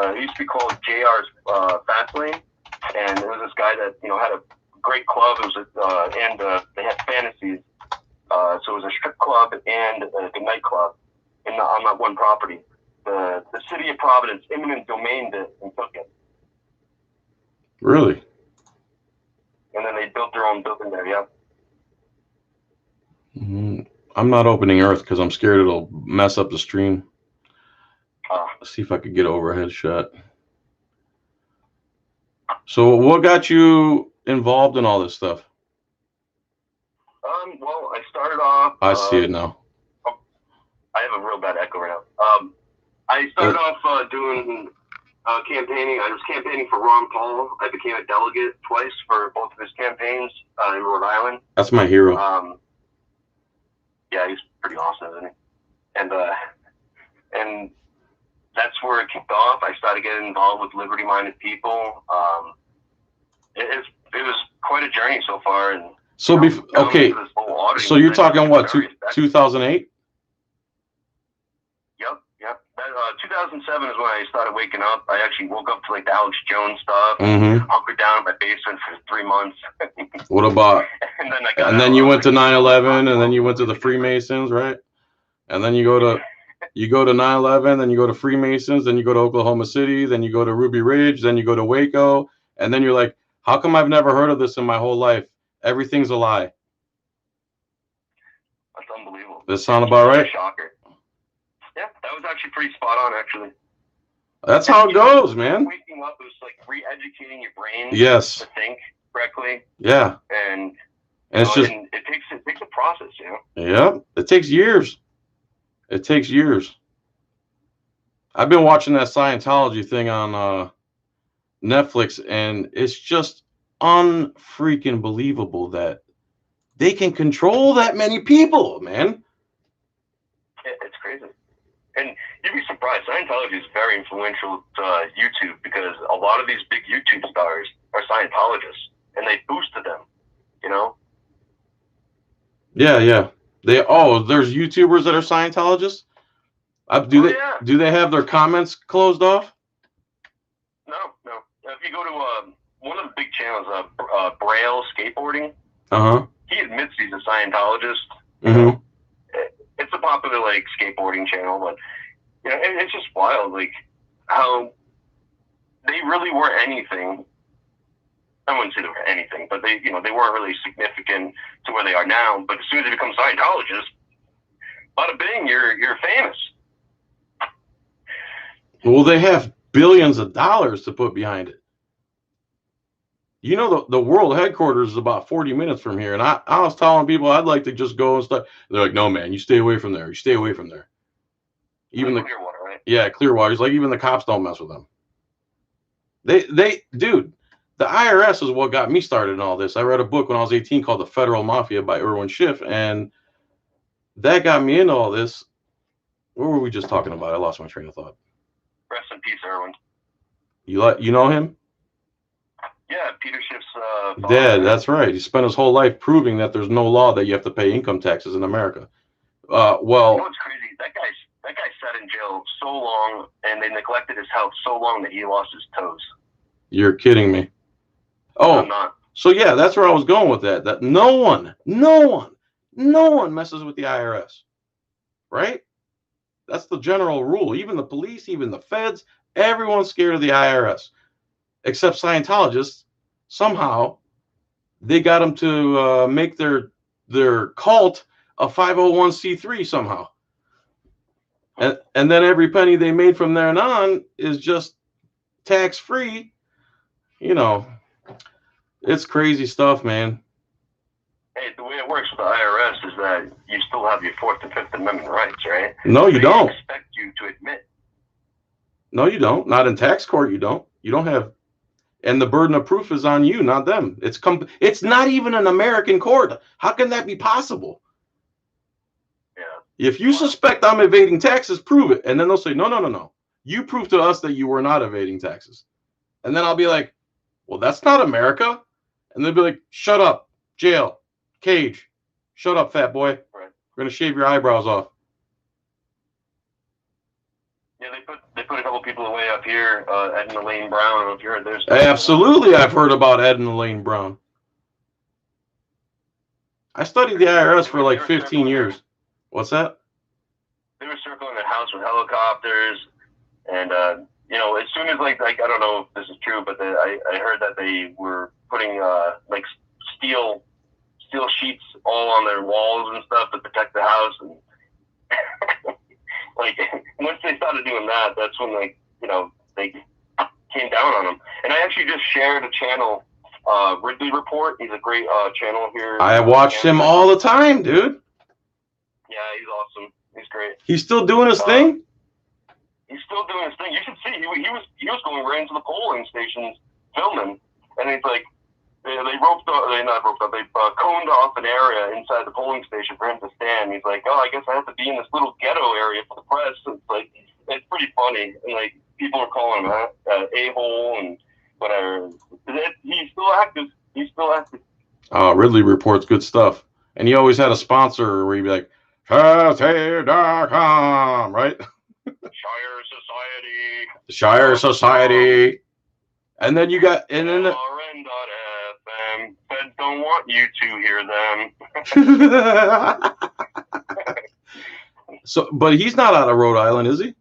It used to be called JR's Fast Lane, and there was this guy that had a great club. It was and they had fantasies So it was a strip club and a nightclub on that one property. The city of Providence eminent domained it and took it. Really? And then they built their own building there, yeah. I'm not opening Earth because I'm scared it'll mess up the stream. Let's see if I could get an overhead shot. So what got you involved in all this stuff? Well, I started off... I see it now. I have a real bad echo right now. I started off doing campaigning. I was campaigning for Ron Paul. I became a delegate twice for both of his campaigns in Rhode Island. That's my hero. Yeah, he's pretty awesome, isn't he? And that's where it kicked off. I started getting involved with liberty-minded people. It was quite a journey so far. And so okay, so you're talking what, 2008? Yep. 2007 is when I started waking up. I actually woke up to like the Alex Jones stuff. Hunkered down in my basement for 3 months. What about? And then you went to 9/11, and then you went to the Freemasons, right? And then you go to 9/11, then you go to Freemasons, then you go to Oklahoma City, then you go to Ruby Ridge, then you go to Waco, and then you're like, how come I've never heard of this in my whole life? Everything's a lie. That's unbelievable. Does that sound about right? Shocker. Yeah, that was actually pretty spot on, actually. That's how it goes, man. Waking up is like re-educating your brain. Yes. To think correctly. Yeah. And it's just and it takes a process, you know. Yeah, it takes years. It takes years. I've been watching that Scientology thing on Netflix, and it's just unfreaking believable that they can control that many people, man. It's crazy. And you'd be surprised. Scientology is very influential to YouTube because a lot of these big YouTube stars are Scientologists, and they boosted them, you know? Yeah. There's YouTubers that are Scientologists? Do they have their comments closed off? No. If you go to one of the big channels, Braille Skateboarding, he admits he's a Scientologist. You know? It's a popular like skateboarding channel, but you know, it's just wild, like how they really were anything. I wouldn't say they were anything, but they weren't really significant to where they are now. But as soon as they become Scientologists, bada bing, you're famous. Well, they have billions of dollars to put behind it. You know, the world headquarters is about 40 minutes from here. And I was telling people I'd like to just go and stuff. They're like, no, man, you stay away from there. You stay away from there. Even the Clearwater, right? Yeah, Clearwater's like, even the cops don't mess with them. Dude, the IRS is what got me started in all this. I read a book when I was 18 called The Federal Mafia by Irwin Schiff. And that got me into all this. What were we just talking about? I lost my train of thought. Rest in peace, Irwin. You know him? Yeah, Peter Schiff's father. Dead. That's right. He spent his whole life proving that there's no law that you have to pay income taxes in America. Well, you know what's crazy? That guy sat in jail so long, and they neglected his health so long that he lost his toes. You're kidding me. Oh, I'm not. So yeah, that's where I was going with that. That no one messes with the IRS, right? That's the general rule. Even the police, even the feds, everyone's scared of the IRS. Except Scientologists. Somehow they got them to make their cult a 501c3 somehow, and then every penny they made from there on is just tax free. You know, it's crazy stuff, man. Hey, the way it works with the IRS is that you still have your 4th and 5th Amendment rights, right? No, you don't. They expect you to admit. No, you don't. Not in tax court. You don't. You don't have. And the burden of proof is on you, not them. It's not even an American court. How can that be possible? Yeah. If you suspect I'm evading taxes, prove it. And then they'll say, no. You prove to us that you were not evading taxes. And then I'll be like, well, that's not America. And they'll be like, shut up, jail, cage. Shut up, fat boy. Right. We're going to shave your eyebrows off. Yeah, they put a couple people away up here, Ed and Elaine Brown. I don't know if you heard their stuff. Absolutely, I've heard about Ed and Elaine Brown. I studied the IRS for like 15 years. What's that? They were circling the house with helicopters, and you know, as soon as like I don't know if this is true, but I heard that they were putting like steel sheets all on their walls and stuff to protect the house, and like once they started doing that, that's when they came down on them. And I actually just shared a channel, Ridley Report. He's a great channel here. I watched him all the time, dude. Yeah, he's awesome. He's great. He's still doing his thing? He's still doing his thing. You should see. He was going right into the polling stations filming, and it's like they coned off an area inside the polling station for him to stand. He's like, oh, I guess I have to be in this little ghetto area for the press. And it's like, it's pretty funny. And like, people are calling him a-hole and whatever. He's still active. Ridley Report's good stuff. And he always had a sponsor where he'd be like, Shire.com, right? Shire Society. Shire Society. And then you got, and then RN.FM. Feds don't want you to hear them. So, but he's not out of Rhode Island, is he?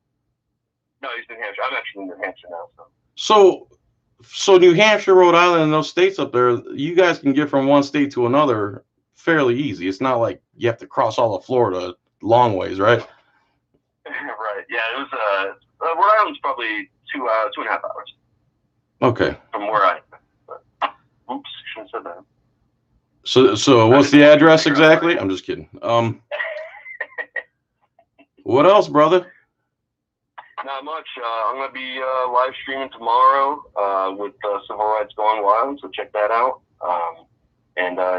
No, he's in New Hampshire. I'm actually in New Hampshire now. So New Hampshire, Rhode Island, and those states up there, you guys can get from one state to another fairly easy. It's not like you have to cross all of Florida long ways, right? Right. Yeah, it was. Rhode Island's probably 2.5 hours. Okay. From where I. Oops, shouldn't have said that. So what's the address exactly? I'm just kidding. What else, brother? Not much. I'm gonna be live streaming tomorrow with Civil Rights Gone Wild, so check that out.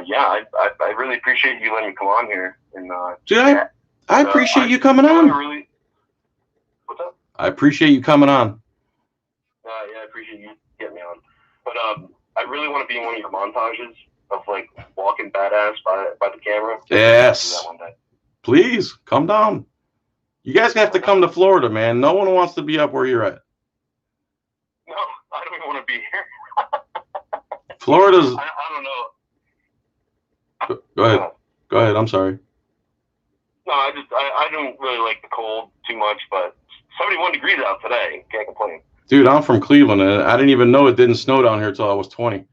Yeah, I really appreciate you letting me come on here. And dude, I appreciate you coming on. What's up? I appreciate you coming on. Yeah, I appreciate you getting me on. But I really want to be in one of your montages of like walking badass by the camera. Yes. Please come down. You guys have to come to Florida, man. No one wants to be up where you're at. No, I don't even want to be here. Florida's. I don't know. Go ahead. Go ahead. I'm sorry. No, I don't really like the cold too much, but 71 degrees out today. Can't complain. Dude, I'm from Cleveland, and I didn't even know it didn't snow down here until I was 20.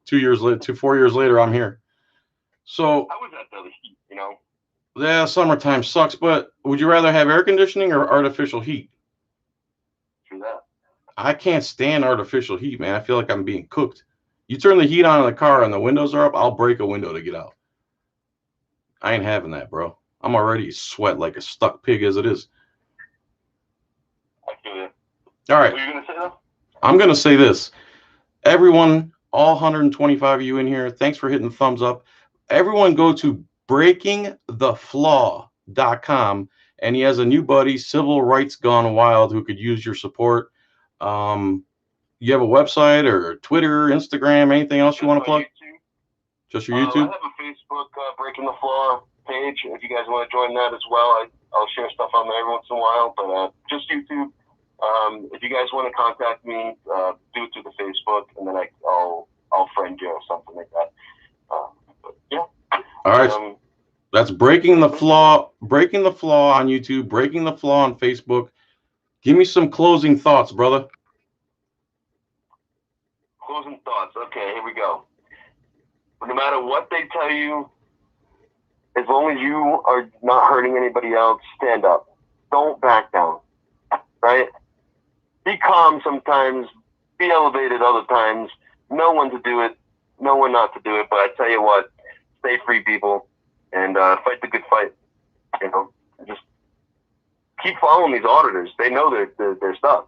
4 years later, I'm here. So. I was at the heat, you know. Yeah, summertime sucks, but would you rather have air conditioning or artificial heat? True that. I can't stand artificial heat, man. I feel like I'm being cooked. You turn the heat on in the car and the windows are up, I'll break a window to get out. I ain't having that, bro. I'm already sweat like a stuck pig as it is. I feel you. All right. What are you going to say, though? I'm going to say this. Everyone, all 125 of you in here, thanks for hitting the thumbs up. Everyone go to breakingtheflaw.com, and he has a new buddy, Civil Rights Gone Wild, who could use your support. You have a website or Twitter, Instagram, anything else you want to plug? YouTube. Just your YouTube? I have a Facebook Breaking the Flaw page. If you guys want to join that as well, I'll share stuff on there every once in a while, but just YouTube. If you guys want to contact me, do it through the Facebook, and then I'll friend you or something like that. But yeah. All right. That's Breaking the Flaw on YouTube, Breaking the Flaw on Facebook. Give me some closing thoughts, brother. Closing thoughts. Okay, here we go. No matter what they tell you, as long as you are not hurting anybody else, stand up. Don't back down. Right? Be calm sometimes. Be elevated other times. Know when to do it. Know when not to do it. But I tell you what, stay free, people, and fight the good fight. You know, just keep following these auditors. They know their stuff.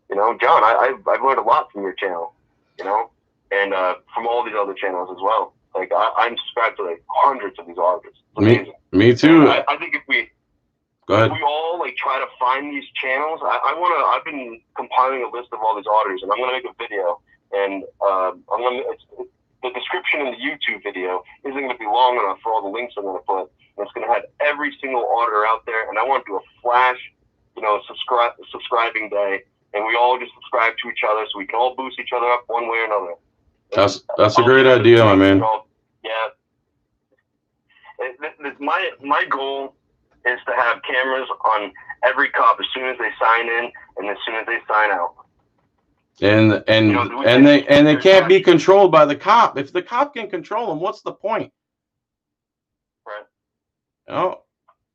You know, John, I've learned a lot from your channel. You know, and from all these other channels as well. Like I'm subscribed to like hundreds of these auditors. Me too. I think if we all like try to find these channels, I've been compiling a list of all these auditors, and I'm gonna make a video, and the description in the YouTube video isn't gonna be long enough for all the links I'm gonna put. And it's gonna have every single auditor out there, and I want to do a flash, subscribing day. And we all just subscribe to each other so we can all boost each other up one way or another. That's a great idea, my man. Yeah, My goal is to have cameras on every cop as soon as they sign in and as soon as they sign out. And they can't be controlled by the cop. If the cop can control them, what's the point? Right. Oh,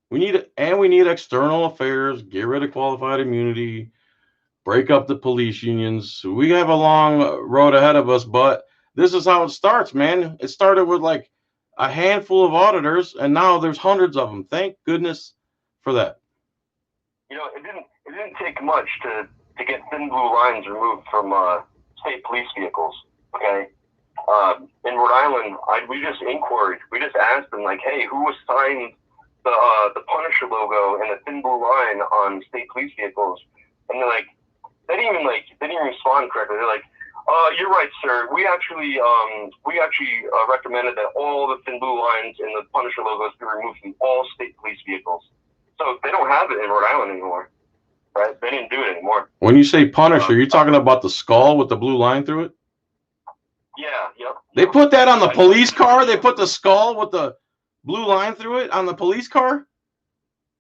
we need external affairs. Get rid of qualified immunity. Break up the police unions. We have a long road ahead of us, but this is how it starts, man. It started with like a handful of auditors, and now there's hundreds of them. Thank goodness for that. It didn't take much to get thin blue lines removed from state police vehicles. Okay, in Rhode Island, we just inquired. We just asked them, like, hey, who assigned the Punisher logo and the thin blue line on state police vehicles? And they're like, they didn't even respond correctly. They're like, you're right, sir. We actually recommended that all the thin blue lines and the Punisher logos be removed from all state police vehicles. So they don't have it in Rhode Island anymore, right? They didn't do it anymore. When you say Punisher, you're talking about the skull with the blue line through it? Yeah, yep. They put that on the police car? They put the skull with the blue line through it on the police car?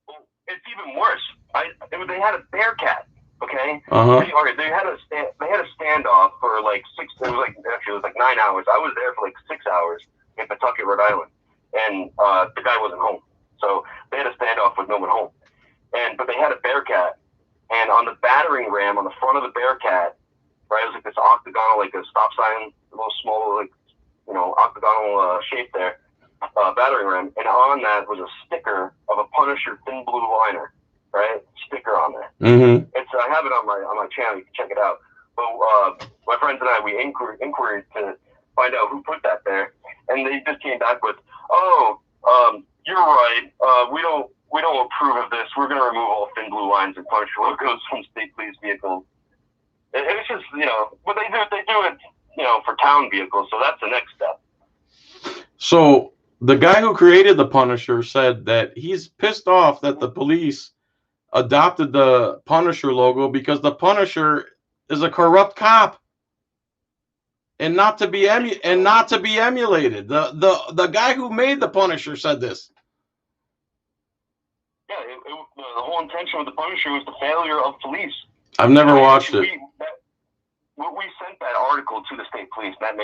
Well, it's even worse. They had a Bearcat, okay? Uh-huh. They had a standoff for like 9 hours. I was there for like 6 hours in Pawtucket, Rhode Island, and the guy wasn't home. So they had a standoff with no one home. But they had a Bearcat, and on the battering ram on the front of the Bearcat, right, it was like this octagonal, like a stop sign, a little small, like, octagonal shape there, battering ram, and on that was a sticker of a Punisher thin blue liner, right? Sticker on there. Mm-hmm. I have it on my channel. You can check it out. But my friends and I, we inquired to find out who put that there, and they just came back with, you're right. We don't approve of this. We're going to remove all thin blue lines and Punisher logos from state police vehicles. It's just, but they do it, for town vehicles. So that's the next step. So the guy who created the Punisher said that he's pissed off that the police adopted the Punisher logo because the Punisher is a corrupt cop and not to be emulated. The guy who made the Punisher said this. Yeah, the whole intention of the Punisher was the failure of police. I've never watched it. We sent that article to the state police. That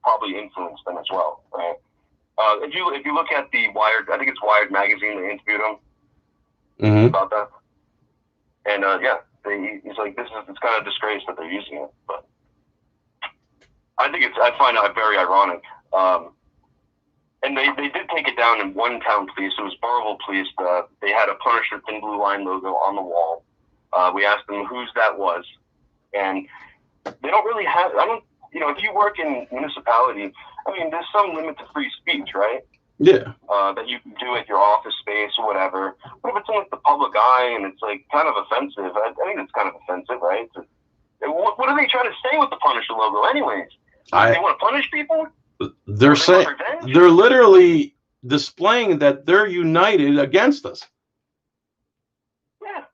probably influenced them as well, right? If you look at the Wired, I think it's Wired magazine, they interviewed him about that, and he's like, it's kind of disgrace that they're using it, but I find it very ironic. And they did take it down in one town police. It was Burville Police. They had a Punisher thin blue line logo on the wall. We asked them whose that was, and they don't really have. If you work in municipality, there's some limit to free speech, right? Yeah. That you can do at your office space or whatever. But if it's in like the public eye and it's like kind of offensive, I think it's kind of offensive, right? What are they trying to say with the Punisher logo, anyways? They want to punish people? They're literally displaying that they're united against us. Yeah.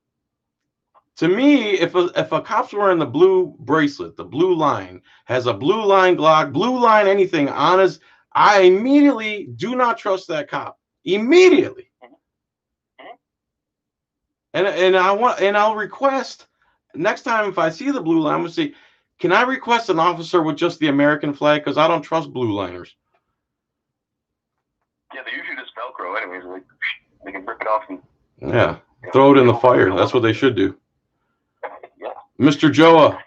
To me, if a cop's wearing the blue bracelet, the blue line, has a blue line Glock, blue line anything on his, I immediately do not trust that cop. Immediately. And I'll request next time if I see the blue line, I'm gonna say, can I request an officer with just the American flag? Because I don't trust blue liners. Yeah, they usually just Velcro anyways. Like, they can rip it off and throw it in the fire. That's what they should do. Yeah. Mr. Joa.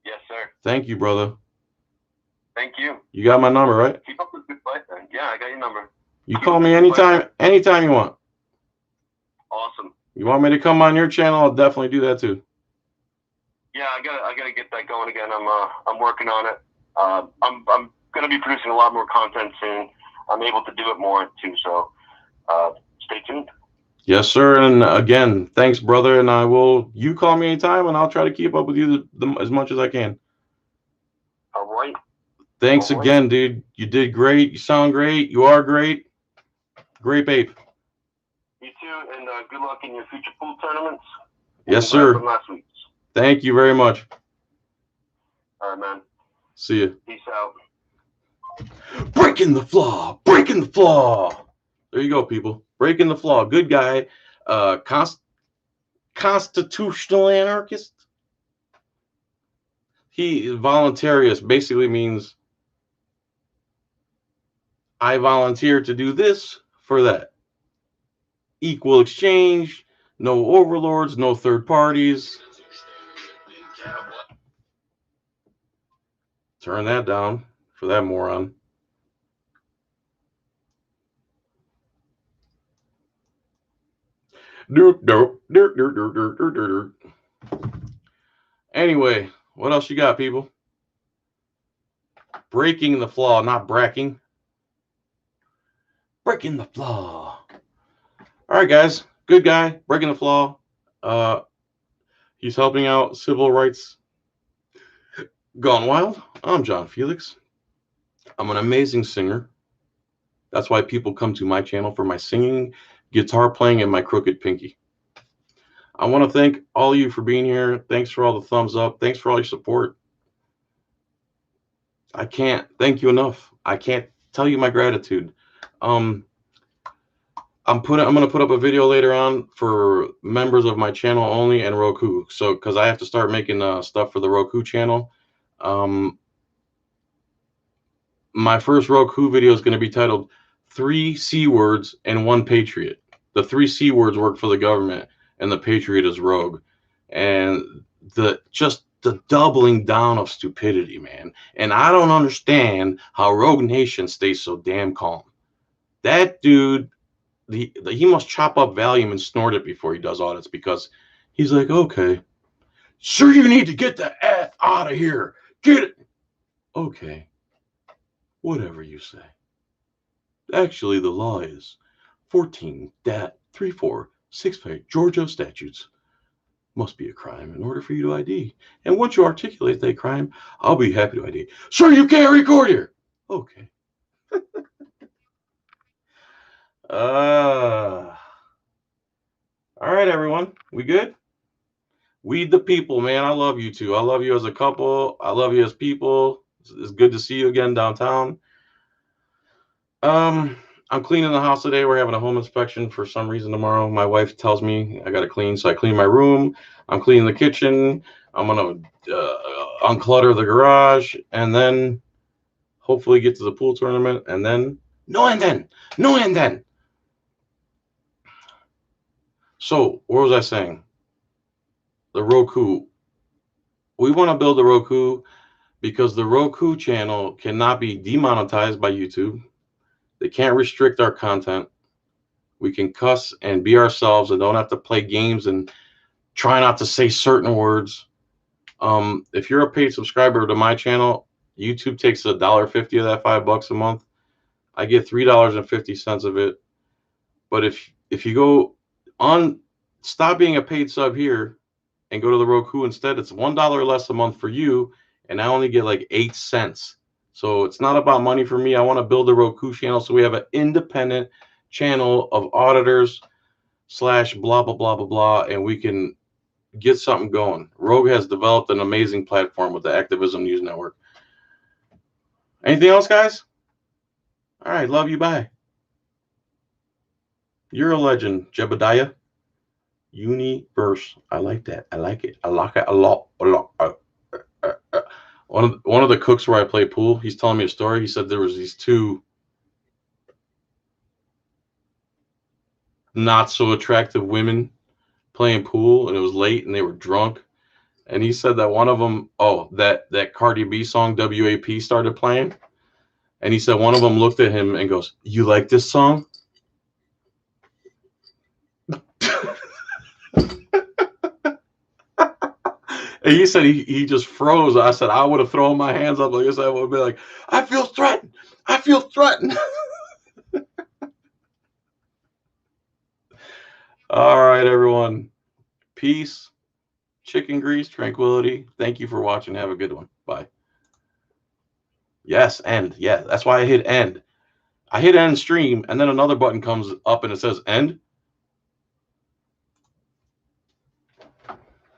Yes, sir. Thank you, brother. Thank you. You got my number, right? Keep up the good fight, then. Yeah, I got your number. You call me anytime you want. Awesome. You want me to come on your channel? I'll definitely do that too. Yeah, I gotta get that going again. I'm working on it. I'm gonna be producing a lot more content soon. I'm able to do it more too, so stay tuned. Yes, sir. And again, thanks, brother. And you call me anytime, and I'll try to keep up with you as much as I can. All right. Thanks again, dude. You did great. You sound great. You are great. Great, babe. You too, and good luck in your future pool tournaments. Yes, sir. From last week's. Thank you very much. All right, man. See you. Peace out. Breaking the flaw. Breaking the flaw. There you go, people. Breaking the flaw. Good guy. Constitutional anarchist. He voluntarious basically means I volunteer to do this for that. Equal exchange, no overlords, no third parties. Turn that down for that moron. Anyway, what else you got, people? Breaking the flaw, not bracking. Breaking the flaw. All right, guys. Good guy. Breaking the flaw. He's helping out civil rights gone wild. I'm John Felix. I'm an amazing singer. That's why people come to my channel for my singing, guitar playing, and my crooked pinky. I want to thank all of you for being here. Thanks for all the thumbs up. Thanks for all your support. I can't thank you enough. I can't tell you my gratitude. I'm gonna put up a video later on for members of my channel only and Roku. So because I have to start making stuff for the Roku channel. My first Roku video is going to be titled 3 C words and 1 patriot. The 3 C words work for the government and the patriot is rogue. And the doubling down of stupidity, man. And I don't understand how Rogue Nation stays so damn calm. That dude, he must chop up Valium and snort it before he does audits because he's like, okay, sir, you need to get the F out of here. Get it. Okay. Whatever you say. Actually, the law is 14-3465 Georgia statutes. Must be a crime in order for you to ID. And once you articulate that crime, I'll be happy to ID. Sir, you can't record here. Okay. All right, everyone. We good? We the people, man. I love you too. I love you as a couple. I love you as people. It's good to see you again downtown. I'm cleaning the house today. We're having a home inspection for some reason tomorrow. My wife tells me I got to clean, so I clean my room. I'm cleaning the kitchen. I'm going to unclutter the garage and then hopefully get to the pool tournament and then. So, what was I saying? The Roku. We want to build the Roku because the Roku channel cannot be demonetized by YouTube. They can't restrict our content. We can cuss and be ourselves and don't have to play games and try not to say certain words. If you're a paid subscriber to my channel, YouTube takes $1.50 of that $5 a month. I get $3.50 of it. But if you go on, stop being a paid sub here and go to the Roku instead, it's $1 less a month for you, and I only get like 8 cents. So it's not about money for me. I want to build a Roku channel so we have an independent channel of auditors / blah, blah, blah, blah, blah, and we can get something going. Rogue has developed an amazing platform with the Activism News Network. Anything else, guys? All right, love you, bye. You're a legend, Jebediah. Universe. I like that. I like it. I like it a lot. One of the cooks where I play pool, he's telling me a story. He said there was these 2 not so attractive women playing pool, and it was late and they were drunk. And he said that one of them, that Cardi B song WAP started playing. And he said one of them looked at him and goes, "You like this song?" And he said he just froze. I said I would have thrown my hands up like this. I would be like, I feel threatened. I feel threatened. All right, everyone. Peace, chicken grease, tranquility. Thank you for watching. Have a good one. Bye. Yes, end. Yeah, that's why I hit end. I hit end stream, and then another button comes up and it says end.